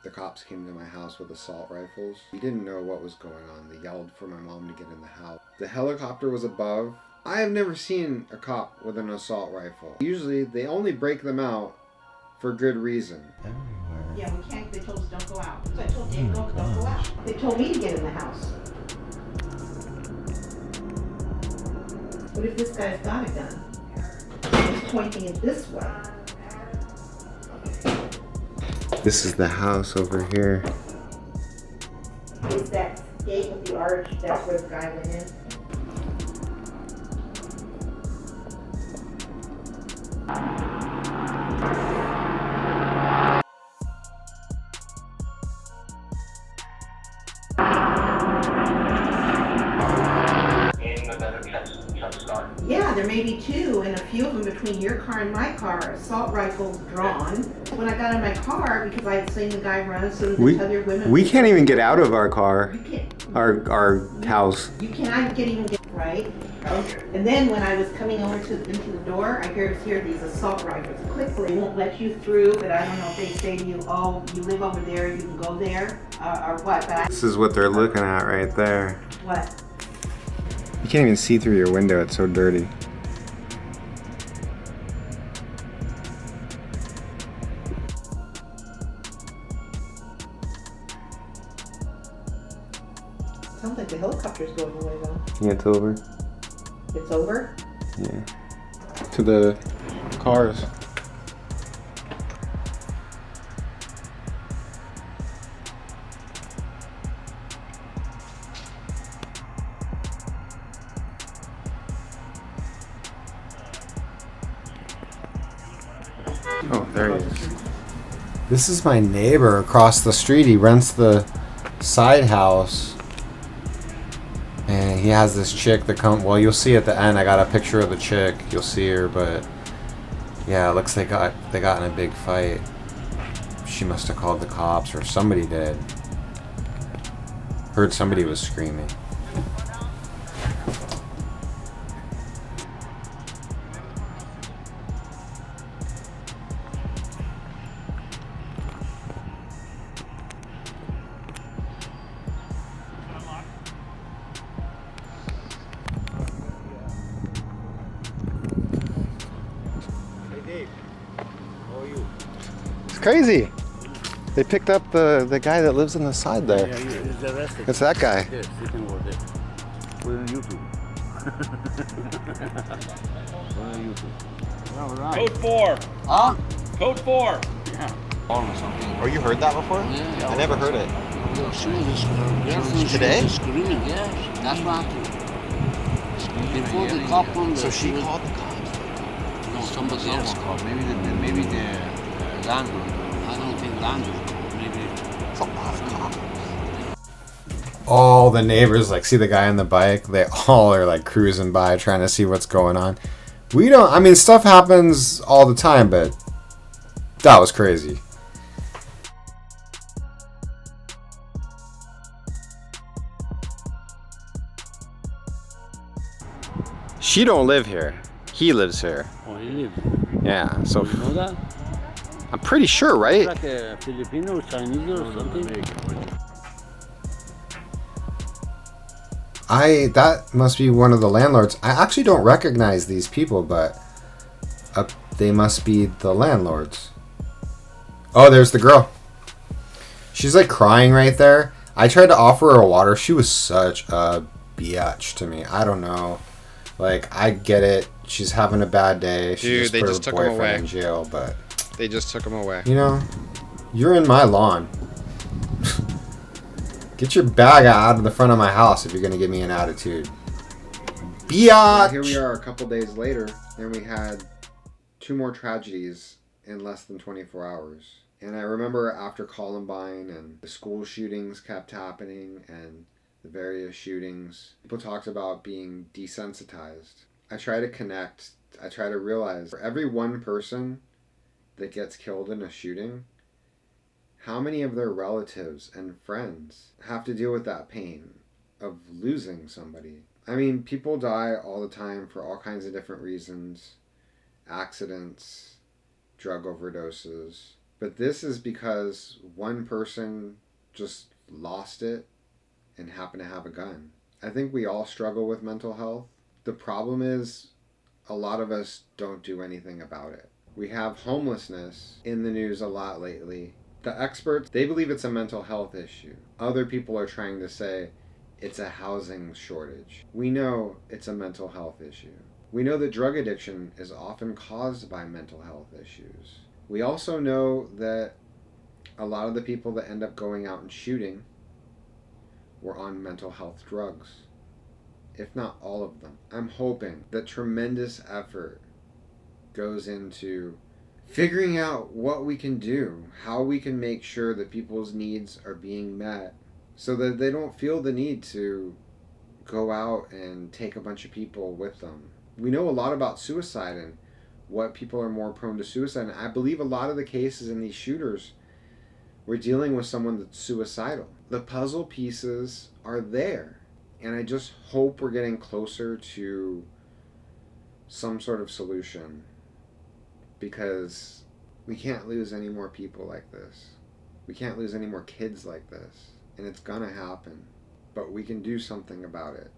the cops came to my house with assault rifles. We didn't know what was going on. They yelled for my mom to get in the house. The helicopter was above. I have never seen a cop with an assault rifle. Usually they only break them out for good reason. Everywhere. Yeah, we can't. They told us don't go out. So I told Dave, don't go out. They told me to get in the house. What if this guy's got a gun? He's pointing it this way. This is the house over here. Is that gate with the arch? That's where the guy went in? Yeah, there may be two, and a few of them between your car and my car. Assault rifles drawn. When I got in my car, because I had seen the guy run, so the other women. We can't even get out of our car. You can't. Our house. You cannot even get right. And then when I was coming over into the door, I hear these assault rifles. Quickly, they won't let you through. But I don't know if they say to you, "Oh, you live over there, you can go there," or what. But This is what they're looking at right there. What? You can't even see through your window, it's so dirty. Sounds like the helicopter's going away though. Yeah, it's over. It's over? Yeah. To the cars. Oh, there he is. This is my neighbor across the street. He rents the side house. And he has this chick that well, you'll see at the end. I got a picture of the chick. You'll see her, but yeah, it looks like they got in a big fight. She must have called the cops, or somebody did. Heard somebody was screaming. It's crazy. They picked up the guy that lives on the side there. Yeah, he's arrested. It's that guy. Yes, he can work there. Put it on YouTube. Put it on YouTube. All right. Code 4. Huh? Code 4. Yeah. Oh, you heard that before? Yeah. I never heard it. She was Today? screaming, yes. That's what happened. Before the cop come, So she called the cops. No, somebody else called. Maybe the landlord. I don't think landlord called. Maybe. It's a lot of cops. All the neighbors see the guy on the bike. They all are cruising by trying to see what's going on. We don't. I mean, stuff happens all the time, but that was crazy. She don't live here. He lives here. Oh, he lives. Yeah, so You know that? I'm pretty sure, right? Like a Filipino, Chinese or something. That must be one of the landlords. I actually don't recognize these people, but they must be the landlords. Oh, there's the girl. She's crying right there. I tried to offer her water. She was such a biatch to me. I don't know. I get it. She's having a bad day. She Dude, they put just her took him boyfriend away. in jail, but They just took him away. you're in my lawn. Get your bag out of the front of my house if you're gonna give me an attitude. Biatch! Here we are a couple days later, and we had 2 more tragedies in less than 24 hours. And I remember after Columbine and the school shootings kept happening and the various shootings, people talked about being desensitized. I try to connect, I try to realize for every one person that gets killed in a shooting, how many of their relatives and friends have to deal with that pain of losing somebody? I mean, people die all the time for all kinds of different reasons. Accidents, drug overdoses. But this is because one person just lost it and happened to have a gun. I think we all struggle with mental health. The problem is a lot of us don't do anything about it. We have homelessness in the news a lot lately. The experts, they believe it's a mental health issue. Other people are trying to say it's a housing shortage. We know it's a mental health issue. We know that drug addiction is often caused by mental health issues. We also know that a lot of the people that end up going out and shooting were on mental health drugs, if not all of them. I'm hoping that tremendous effort goes into figuring out what we can do, how we can make sure that people's needs are being met so that they don't feel the need to go out and take a bunch of people with them. We know a lot about suicide and what people are more prone to suicide. And I believe a lot of the cases in these shooters, we're dealing with someone that's suicidal. The puzzle pieces are there. And I just hope we're getting closer to some sort of solution, because we can't lose any more people like this. We can't lose any more kids like this. And it's gonna happen. But we can do something about it.